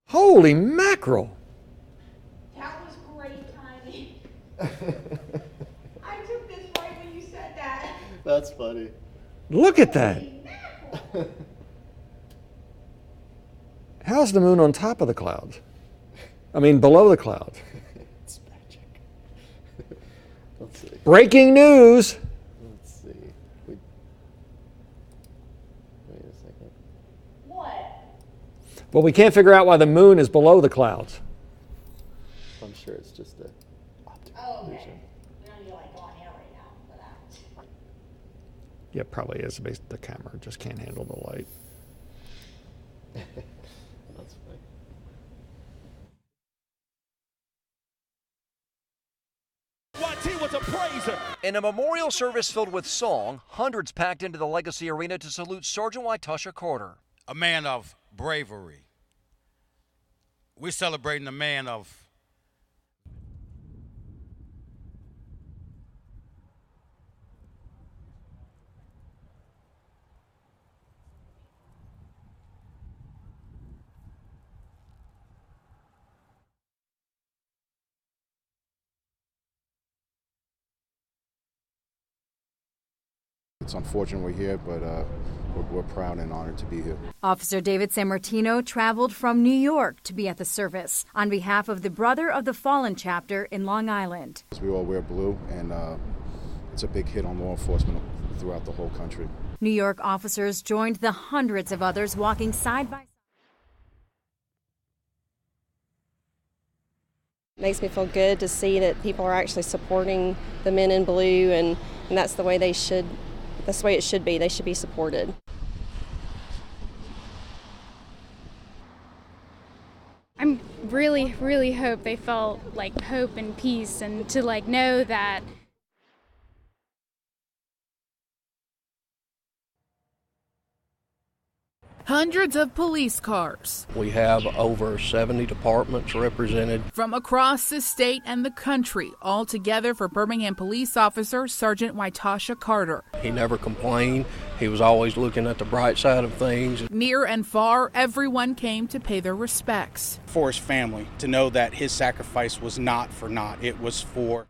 Holy mackerel. That was great timing. I took this right when you said that. That's funny. Look at that. Holy mackerel. How's the moon on top of the clouds? I mean, below the clouds. It's magic. Let's see. Breaking news. Let's see. Wait a second. What? Well, we can't figure out why the moon is below the clouds. I'm sure it's just a optical Oh, okay. illusion. We don't need to like go on air right now for that. Yeah, it probably is. The camera just can't handle the light. That's funny. YT was a praiser. In a memorial service filled with song, hundreds packed into the Legacy Arena to salute Sergeant Wytasha Carter. A man of bravery. We're celebrating a man of It's unfortunate we're here, but we're proud and honored to be here. Officer David Sammartino traveled from New York to be at the service on behalf of the Brother of the Fallen chapter in Long Island. We all wear blue, and it's a big hit on law enforcement throughout the whole country. New York officers joined the hundreds of others walking side by side. Makes me feel good to see that people are actually supporting the men in blue, and that's the way they should. That's the way it should be. They should be supported. I'm really hope they felt like hope and peace, and to like know that hundreds of police cars. We have over 70 departments represented From across the state and the country, all together for Birmingham police officer Sergeant Wytasha Carter. He never complained. He was always looking at the bright side of things. Near and far, everyone came to pay their respects. For his family, to know that his sacrifice was not for naught. It was for...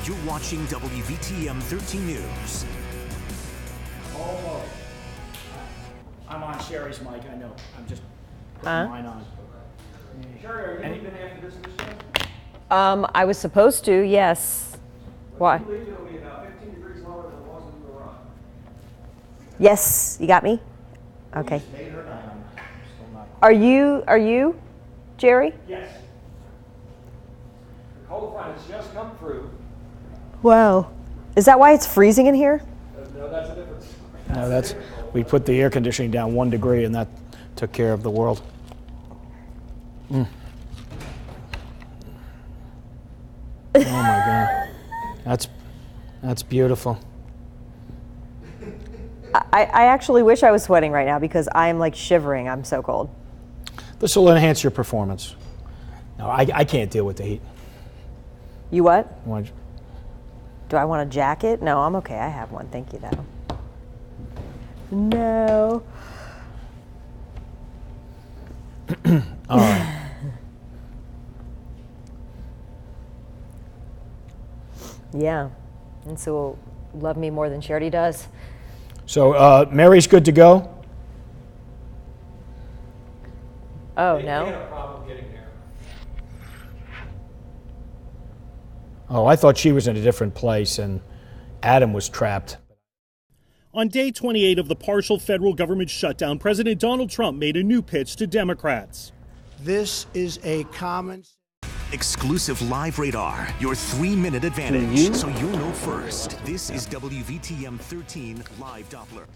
You're watching WVTM 13 News. I'm on Sherry's mic, I know. I'm just putting mine on. Sherry, are you leaving after this show? I was supposed to, yes. Why? It'll be about 15 degrees lower than it was when you were on. Yes, you got me? Okay. Are you, Jerry? Yes. The cold front has just come through. Wow. Is that why it's freezing in here? No, that's a difference. No, we put the air conditioning down 1 degree, and that took care of the world. Oh my God. That's beautiful. I actually wish I was sweating right now because I am like shivering. I'm so cold. This will enhance your performance. No, I can't deal with the heat. You what? Want- Do I want a jacket? No, I'm okay. I have one. Thank you, though. No. All right. Yeah. And so love me more than Charity does. So Mary's good to go? Oh, They no? had a problem getting there. Oh, I thought she was in a different place and Adam was trapped. On day 28 of the partial federal government shutdown, President Donald Trump made a new pitch to Democrats. This is a common... Exclusive live radar, your 3-minute advantage, so you'll know first. This is WVTM 13 Live Doppler.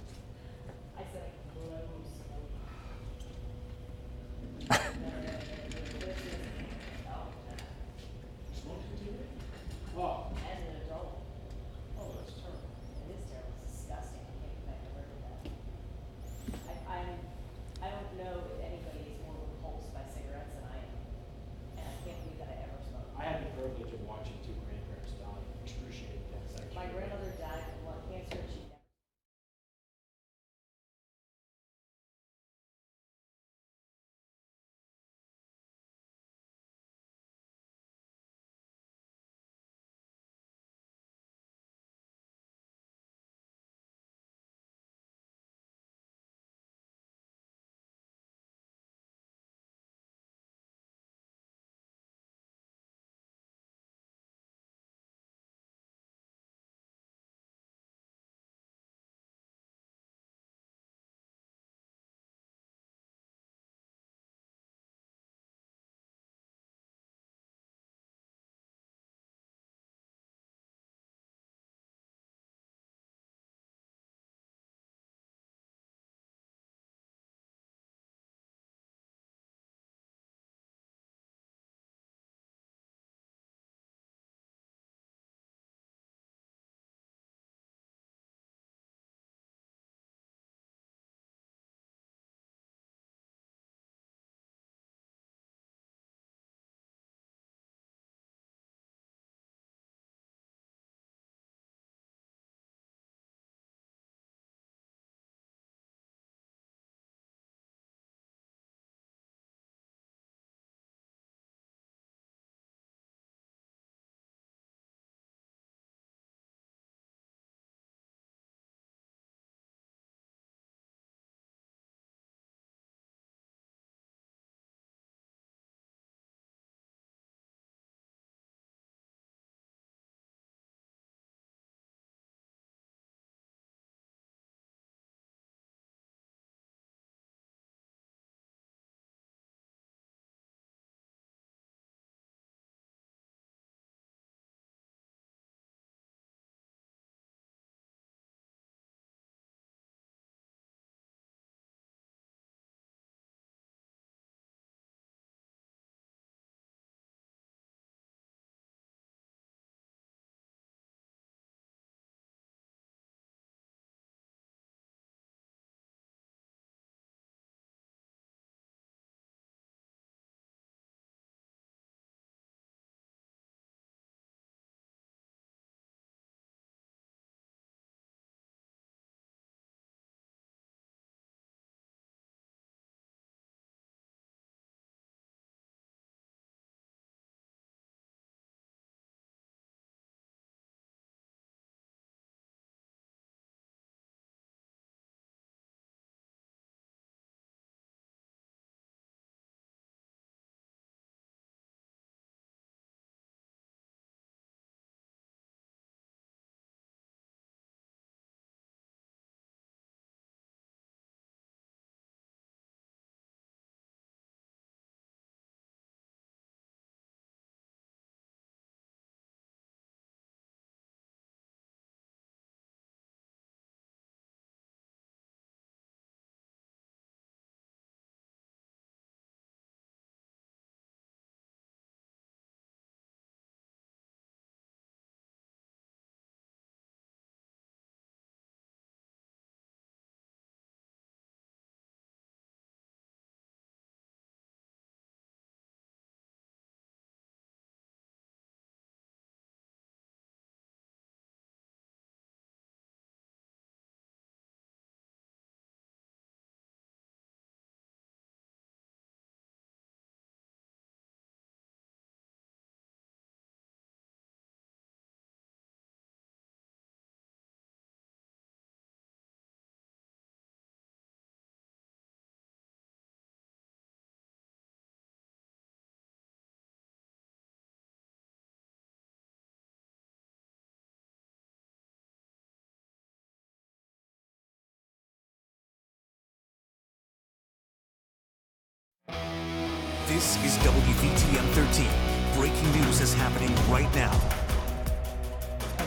This is WVTM 13. Breaking news is happening right now.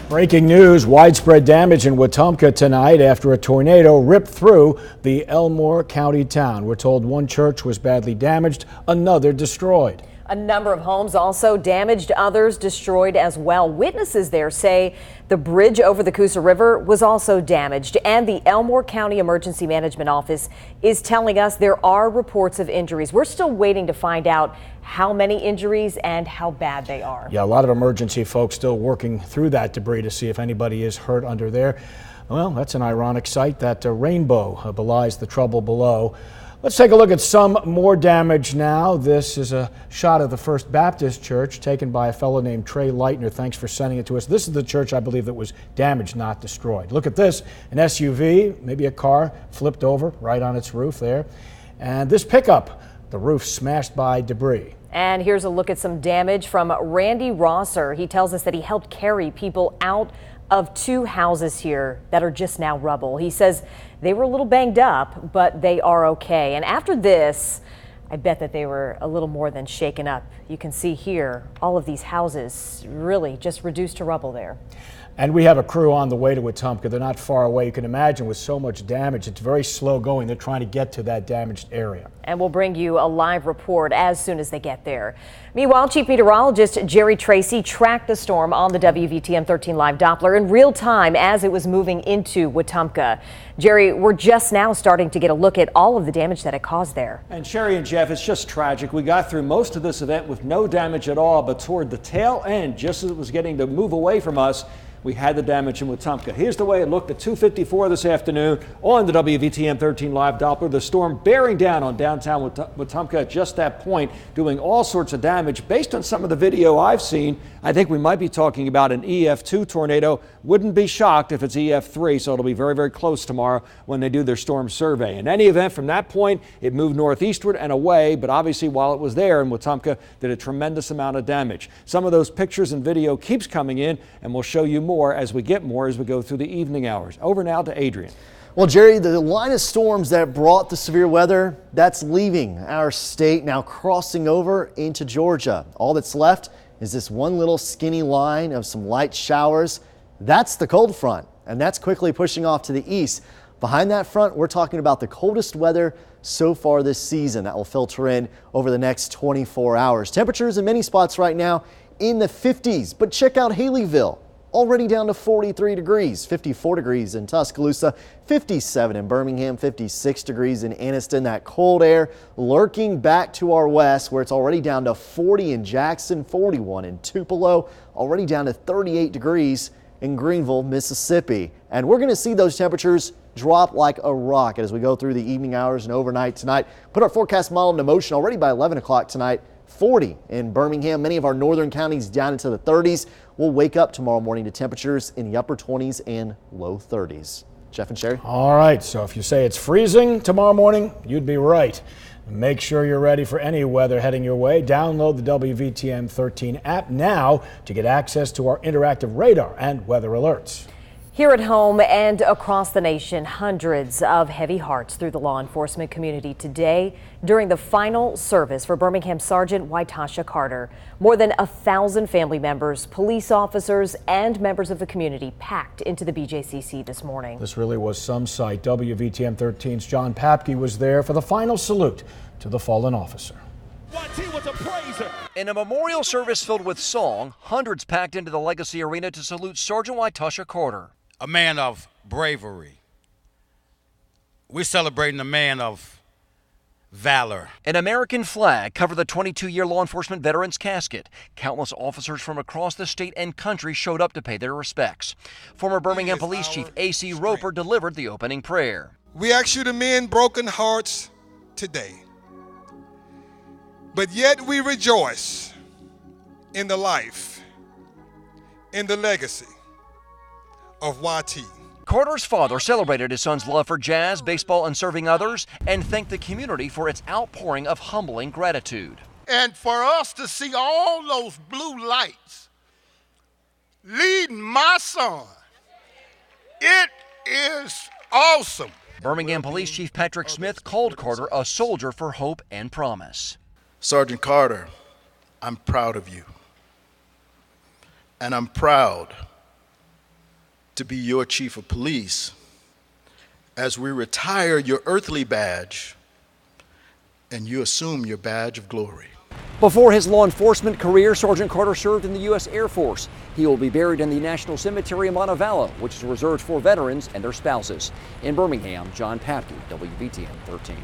Breaking news, widespread damage in Wetumpka tonight after a tornado ripped through the Elmore County town. We're told one church was badly damaged, another destroyed. A number of homes also damaged, others destroyed as well. Witnesses there say the bridge over the Coosa River was also damaged, and the Elmore County Emergency Management Office is telling us there are reports of injuries. We're still waiting to find out how many injuries and how bad they are. Yeah, a lot of emergency folks still working through that debris to see if anybody is hurt under there. Well, that's an ironic sight. That rainbow belies the trouble below. Let's take a look at some more damage now. This is a shot of the First Baptist Church taken by a fellow named Trey Leitner. Thanks for sending it to us. This is the church, I believe, that was damaged, not destroyed. Look at this, an SUV, maybe a car, flipped over right on its roof there. And this pickup, the roof smashed by debris. And here's a look at some damage from Randy Rosser. He tells us that he helped carry people out of two houses here that are just now rubble. He says they were a little banged up, but they are okay. And after this, I bet that they were a little more than shaken up. You can see here, all of these houses really just reduced to rubble there. And we have a crew on the way to Wetumpka. They're not far away. You can imagine with so much damage, it's very slow going. They're trying to get to that damaged area. And we'll bring you a live report as soon as they get there. Meanwhile, Chief Meteorologist Jerry Tracy tracked the storm on the WVTM 13 Live Doppler in real time as it was moving into Wetumpka. Jerry, we're just now starting to get a look at all of the damage that it caused there. And Sherry and Jeff, it's just tragic. We got through most of this event with no damage at all, but toward the tail end, just as it was getting to move away from us, we had the damage in Wetumpka. Here's the way it looked at 2:54 this afternoon on the WVTM 13 Live Doppler. The storm bearing down on downtown Wetumpka at just that point, doing all sorts of damage. Based on some of the video I've seen, I think we might be talking about an EF2 tornado. Wouldn't be shocked if it's EF3, so it'll be very, very close tomorrow when they do their storm survey. In any event, from that point, it moved northeastward and away, but obviously while it was there in Wetumpka, did a tremendous amount of damage. Some of those pictures and video keeps coming in, and we'll show you more as we get more as we go through the evening hours. Over now to Adrian. Well, Jerry, the line of storms that brought the severe weather, that's leaving our state, now crossing over into Georgia. All that's left is this one little skinny line of some light showers. That's the cold front, and that's quickly pushing off to the east. Behind that front, we're talking about the coldest weather so far this season that will filter in over the next 24 hours. Temperatures in many spots right now in the 50s, but check out Haleyville. Already down to 43 degrees, 54 degrees in Tuscaloosa, 57 in Birmingham, 56 degrees in Anniston. That cold air lurking back to our west where it's already down to 40 in Jackson, 41 in Tupelo, already down to 38 degrees in Greenville, Mississippi. And we're going to see those temperatures drop like a rocket as we go through the evening hours and overnight tonight. Put our forecast model into motion already by 11 o'clock tonight. 40 in Birmingham, many of our northern counties down into the 30s. We'll wake up tomorrow morning to temperatures in the upper 20s and low 30s. Jeff and Sherry. All right, so if you say it's freezing tomorrow morning, you'd be right. Make sure you're ready for any weather heading your way. Download the WVTM 13 app now to get access to our interactive radar and weather alerts. Here at home and across the nation, hundreds of heavy hearts through the law enforcement community today during the final service for Birmingham Sergeant Waitasha Carter. More than 1,000 family members, police officers, and members of the community packed into the BJCC this morning. This really was some sight. WVTM 13's John Papke was there for the final salute to the fallen officer. In a memorial service filled with song, hundreds packed into the Legacy Arena to salute Sergeant Waitasha Carter. A man of bravery. We're celebrating a man of valor. An American flag covered the 22-year law enforcement veteran's casket. Countless officers from across the state and country showed up to pay their respects. Former Birmingham Police Chief A.C. Roper delivered the opening prayer. We ask you to mend broken hearts today. But yet we rejoice in the life, in the legacy of YT. Carter's father celebrated his son's love for jazz, baseball, and serving others, and thanked the community for its outpouring of humbling gratitude. And for us to see all those blue lights leading my son, it is awesome. Birmingham Police Chief Patrick Smith called Carter a soldier for hope and promise. Sergeant Carter, I'm proud of you. And I'm proud to be your chief of police as we retire your earthly badge and you assume your badge of glory. Before his law enforcement career, Sergeant Carter served in the U.S. Air Force. He will be buried in the National Cemetery in Montevallo, which is reserved for veterans and their spouses. In Birmingham, John Papke, WVTM 13.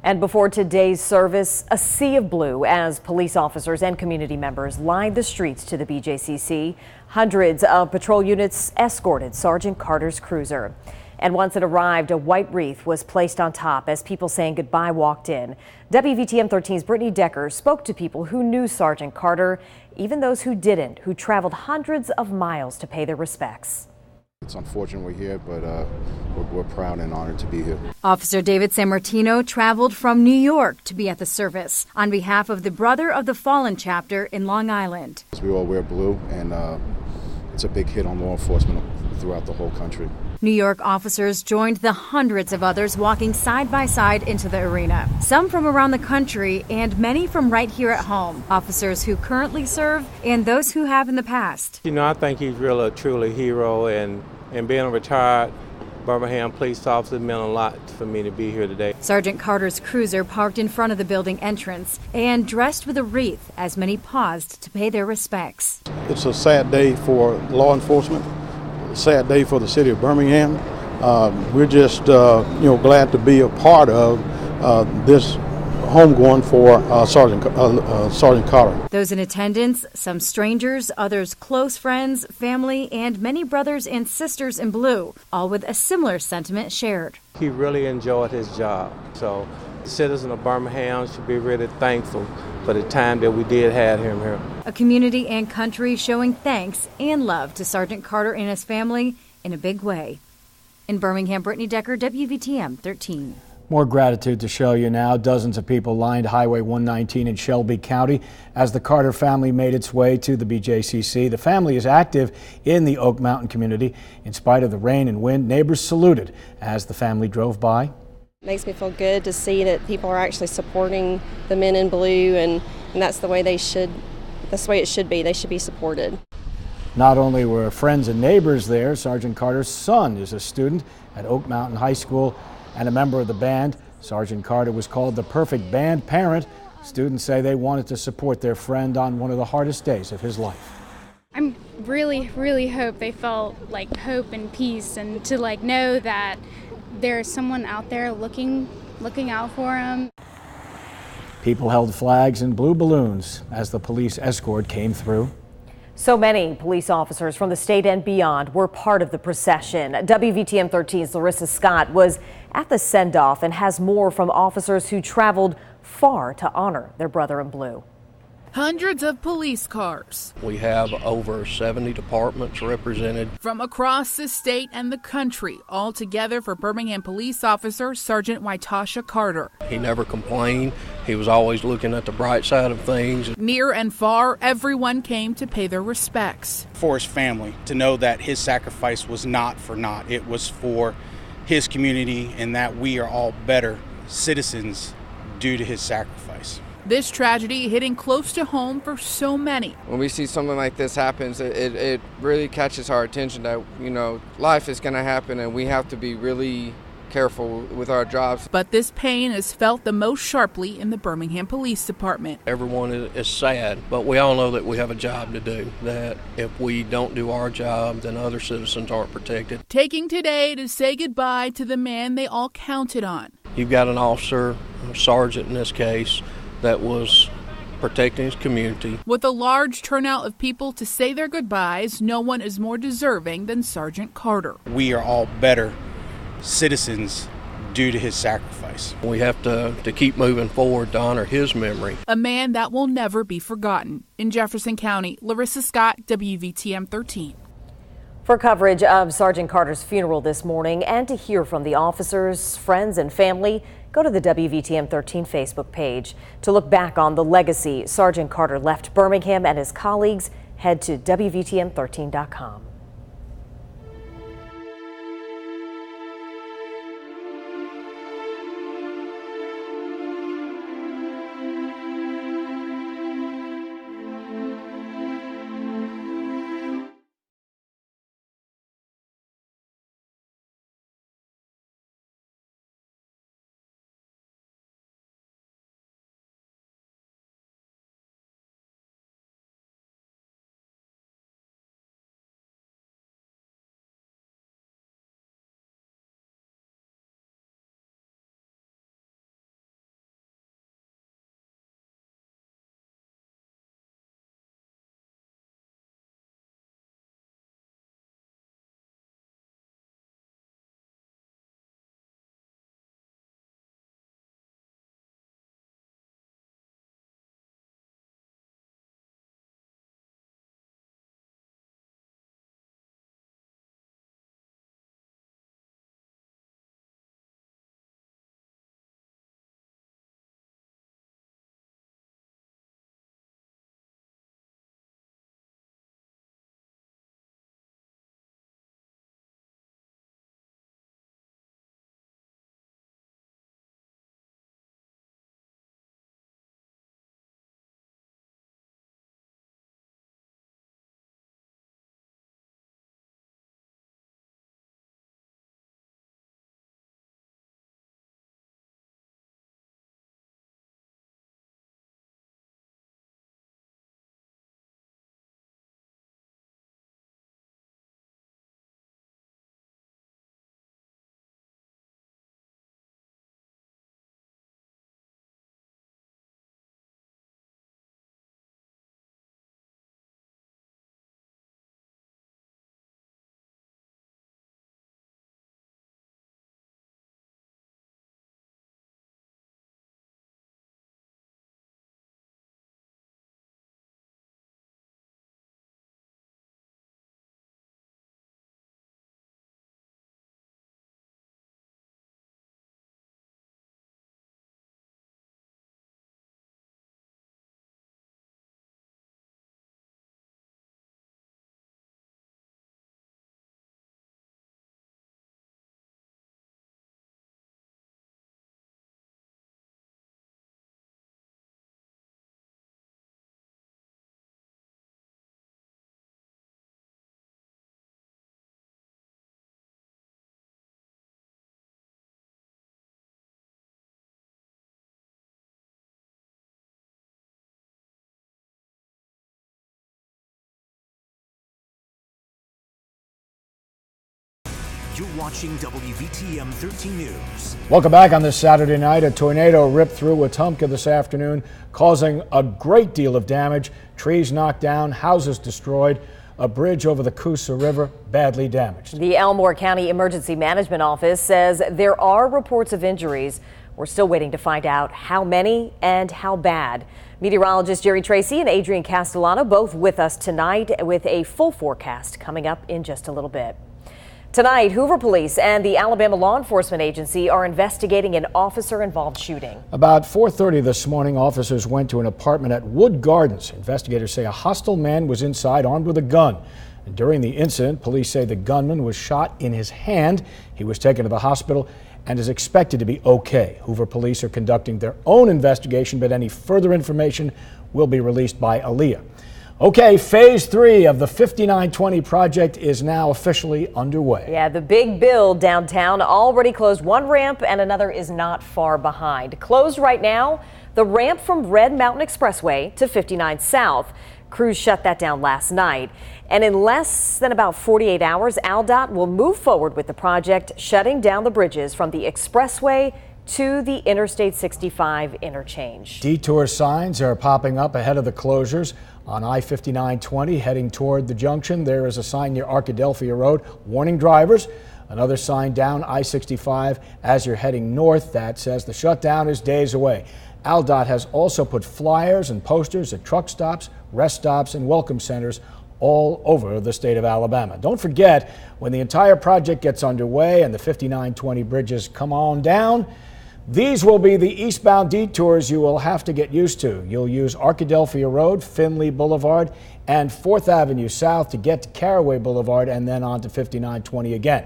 And before today's service, a sea of blue as police officers and community members lined the streets to the BJCC. Hundreds of patrol units escorted Sergeant Carter's cruiser. And once it arrived, a white wreath was placed on top as people saying goodbye walked in. WVTM 13's Brittany Decker spoke to people who knew Sergeant Carter, even those who didn't, who traveled hundreds of miles to pay their respects. It's unfortunate we're here, but we're proud and honored to be here. Officer David Sammartino traveled from New York to be at the service on behalf of the Brother of the Fallen chapter in Long Island. We all wear blue, and it's a big hit on law enforcement throughout the whole country. New York officers joined the hundreds of others walking side by side into the arena. Some from around the country and many from right here at home. Officers who currently serve and those who have in the past. You know, I think he's really truly a hero, and being a retired Birmingham police officer meant a lot for me to be here today. Sergeant Carter's cruiser parked in front of the building entrance and dressed with a wreath as many paused to pay their respects. It's a sad day for law enforcement, a sad day for the city of Birmingham. We're just glad to be a part of this homegoing for Sergeant Carter. Those in attendance, some strangers, others close friends, family, and many brothers and sisters in blue, all with a similar sentiment shared. He really enjoyed his job, so the citizens of Birmingham should be really thankful for the time that we did have him here. A community and country showing thanks and love to Sergeant Carter and his family in a big way. In Birmingham, Brittany Decker, WVTM 13. More gratitude to show you now. Dozens of people lined Highway 119 in Shelby County as the Carter family made its way to the BJCC. The family is active in the Oak Mountain community. In spite of the rain and wind, neighbors saluted as the family drove by. It makes me feel good to see that people are actually supporting the men in blue, and that's the way it should be. They should be supported. Not only were friends and neighbors there, Sergeant Carter's son is a student at Oak Mountain High School and a member of the band. Sergeant Carter was called the perfect band parent. Students say they wanted to support their friend on one of the hardest days of his life. I'm really hope they felt like hope and peace, and to know that there's someone out there looking out for them. People held flags and blew balloons as the police escort came through. So many police officers from the state and beyond were part of the procession. WVTM 13's Larissa Scott was at the send-off and has more from officers who traveled far to honor their brother in blue. Hundreds of police cars. We have over 70 departments represented From across the state and the country, all together for Birmingham police officer Sergeant Waitasha Carter. He never complained. He was always looking at the bright side of things. Near and far, everyone came to pay their respects. For his family, to know that his sacrifice was not for naught. It was for his community, and that we are all better citizens due to his sacrifice. This tragedy hitting close to home for so many. When we see something like this happen, it really catches our attention that, life is going to happen and we have to be really careful with our jobs. But this pain is felt the most sharply in the Birmingham Police Department. Everyone is sad, but we all know that we have a job to do, that if we don't do our job, then other citizens aren't protected. Taking today to say goodbye to the man they all counted on. You've got an officer, a sergeant in this case, that was protecting his community. With a large turnout of people to say their goodbyes, no one is more deserving than Sergeant Carter. We are all better citizens due to his sacrifice. We have to keep moving forward to honor his memory. A man that will never be forgotten. In Jefferson County, Larissa Scott, WVTM 13. For coverage of Sergeant Carter's funeral this morning and to hear from the officers, friends, and family, go to the WVTM 13 Facebook page. To look back on the legacy Sergeant Carter left Birmingham and his colleagues, head to WVTM13.com. You're watching WVTM 13 News. Welcome back on this Saturday night. A tornado ripped through Wetumpka this afternoon, causing a great deal of damage. Trees knocked down, houses destroyed. A bridge over the Coosa River badly damaged. The Elmore County Emergency Management Office says there are reports of injuries. We're still waiting to find out how many and how bad. Meteorologist Jerry Tracy and Adrian Castellano both with us tonight with a full forecast coming up in just a little bit. Tonight, Hoover Police and the Alabama Law Enforcement Agency are investigating an officer-involved shooting. About 4:30 this morning, officers went to an apartment at Wood Gardens. Investigators say a hostile man was inside armed with a gun. And during the incident, police say the gunman was shot in his hand. He was taken to the hospital and is expected to be okay. Hoover Police are conducting their own investigation, but any further information will be released by Aaliyah. Okay, phase 3 of the 5920 project is now officially underway. Yeah, the big build downtown already closed one ramp and another is not far behind. Closed right now, the ramp from Red Mountain Expressway to 59 South. Crews shut that down last night. And in less than about 48 hours, AlDOT will move forward with the project, shutting down the bridges from the expressway to the Interstate 65 interchange. Detour signs are popping up ahead of the closures. On I-5920 heading toward the junction, there is a sign near Arkadelphia Road warning drivers. Another sign down I-65 as you're heading north that says the shutdown is days away. AlDOT has also put flyers and posters at truck stops, rest stops, and welcome centers all over the state of Alabama. Don't forget, when the entire project gets underway and the 5920 bridges come on down, these will be the eastbound detours you will have to get used to. You'll use Arkadelphia Road, Finley Boulevard, and 4th Avenue South to get to Caraway Boulevard and then on to 5920 again.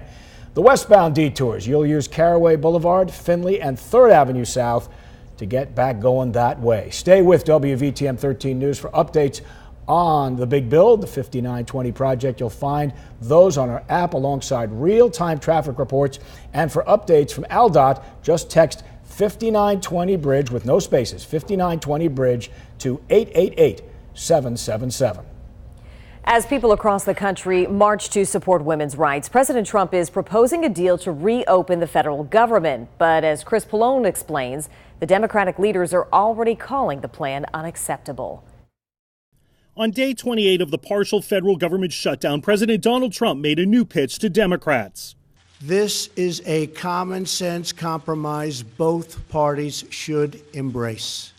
The westbound detours, you'll use Caraway Boulevard, Finley, and 3rd Avenue South to get back going that way. Stay with WVTM 13 News for updates on the big build, the 5920 project. You'll find those on our app alongside real-time traffic reports. And for updates from AlDOT, just text 5920 Bridge with no spaces, 5920 Bridge to 888-777. As people across the country march to support women's rights, President Trump is proposing a deal to reopen the federal government. But as Chris Pallone explains, the Democratic leaders are already calling the plan unacceptable. On day 28 of the partial federal government shutdown, President Donald Trump made a new pitch to Democrats. This is a common sense compromise both parties should embrace.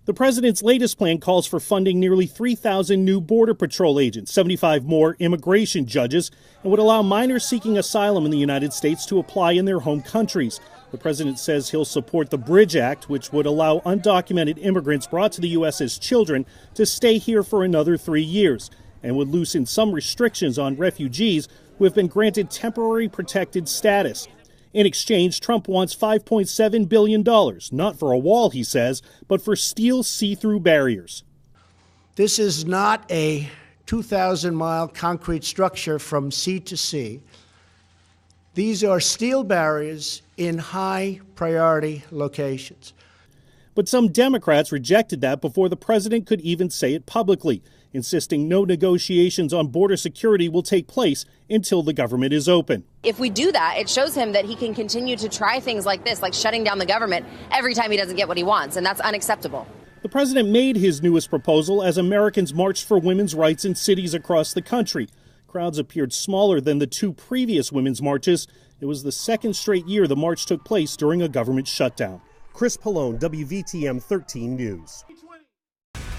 The president's latest plan calls for funding nearly 3,000 new Border Patrol agents, 75 more immigration judges, and would allow minors seeking asylum in the United States to apply in their home countries. The president says he'll support the Bridge Act, which would allow undocumented immigrants brought to the U.S. as children to stay here for another 3 years, and would loosen some restrictions on refugees who have been granted temporary protected status. In exchange, Trump wants $5.7 billion, not for a wall, he says, but for steel see-through barriers. This is not a 2,000-mile concrete structure from sea to sea. These are steel barriers in high-priority locations. But some Democrats rejected that before the president could even say it publicly, insisting no negotiations on border security will take place until the government is open. If we do that, it shows him that he can continue to try things like this, like shutting down the government every time he doesn't get what he wants, and that's unacceptable. The president made his newest proposal as Americans marched for women's rights in cities across the country. Crowds appeared smaller than the 2 previous women's marches. It was the second straight year the march took place during a government shutdown. Chris Pallone, WVTM 13 News.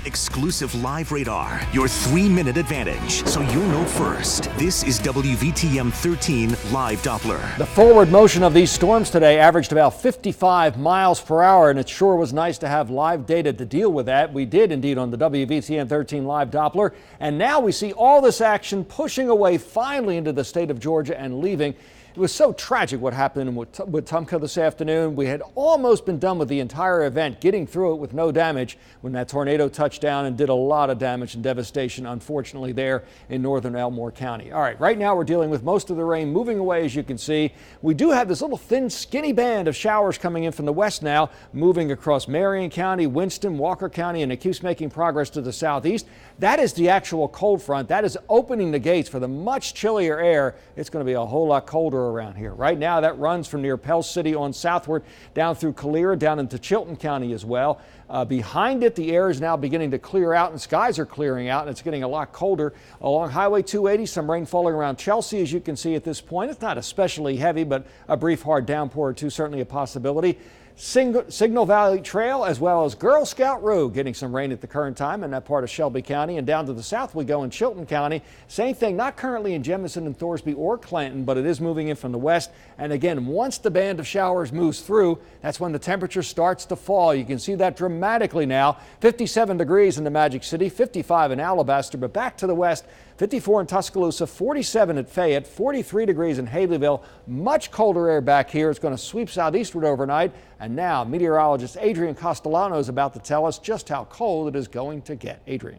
Exclusive live radar, your 3-minute advantage, so you'll know first. This is WVTM 13 Live Doppler. The forward motion of these storms today averaged about 55 miles per hour, and it sure was nice to have live data to deal with that. We did indeed on the WVTM 13 Live Doppler, and now we see all this action pushing away finally into the state of Georgia and leaving. It was so tragic what happened in Wetumpka this afternoon. We had almost been done with the entire event, getting through it with no damage when that tornado touched down and did a lot of damage and devastation, unfortunately, there in northern Elmore County. All right, right now we're dealing with most of the rain moving away, as you can see. We do have this little thin, skinny band of showers coming in from the west now, moving across Marion County, Winston, Walker County, and it keeps making progress to the southeast. That is the actual cold front. That is opening the gates for the much chillier air. It's going to be a whole lot colder around here. Right now, that runs from near Pell City on southward down through Calera, down into Chilton County as well. Behind it, the air is now beginning to clear out and skies are clearing out, and it's getting a lot colder. Along Highway 280, some rain falling around Chelsea, as you can see at this point. It's not especially heavy, but a brief hard downpour or two certainly a possibility. Signal Valley Trail as well as Girl Scout Road getting some rain at the current time in that part of Shelby County, and down to the south we go in Chilton County. Same thing, not currently in Jemison and Thorsby or Clanton, but it is moving in from the west. And again, once the band of showers moves through, that's when the temperature starts to fall. You can see that dramatically now. 57 degrees in the Magic City, 55 in Alabaster, but back to the west, 54 in Tuscaloosa, 47 at Fayette, 43 degrees in Haleyville. Much colder air back here. It's going to sweep southeastward overnight. And now meteorologist Adrian Castellano is about to tell us just how cold it is going to get. Adrian.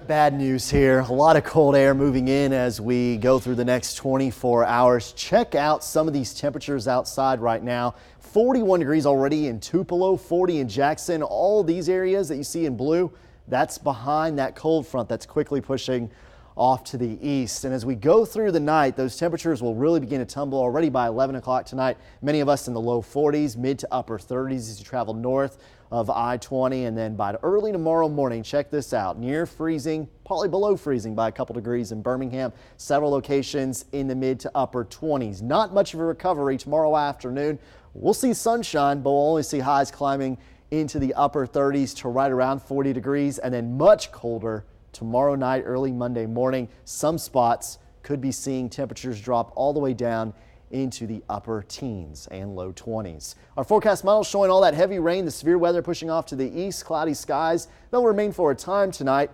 Bad news here. A lot of cold air moving in as we go through the next 24 hours. Check out some of these temperatures outside right now. 41 degrees already in Tupelo, 40 in Jackson. All these areas that you see in blue, that's behind that cold front that's quickly pushing off to the east. And as we go through the night, those temperatures will really begin to tumble already by 11 o'clock tonight. Many of us in the low 40s, mid to upper 30s as you travel north of I-20. And then by early tomorrow morning, check this out, near freezing, probably below freezing by a couple degrees in Birmingham. Several locations in the mid to upper 20s. Not much of a recovery tomorrow afternoon. We'll see sunshine, but we'll only see highs climbing into the upper 30s to right around 40 degrees, and then much colder tomorrow night, early Monday morning. Some spots could be seeing temperatures drop all the way down into the upper teens and low 20s. Our forecast model showing all that heavy rain, the severe weather pushing off to the east, cloudy skies. They'll remain for a time tonight.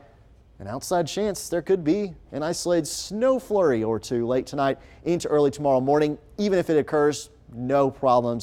An outside chance there could be an isolated snow flurry or two late tonight into early tomorrow morning. Even if it occurs, no problems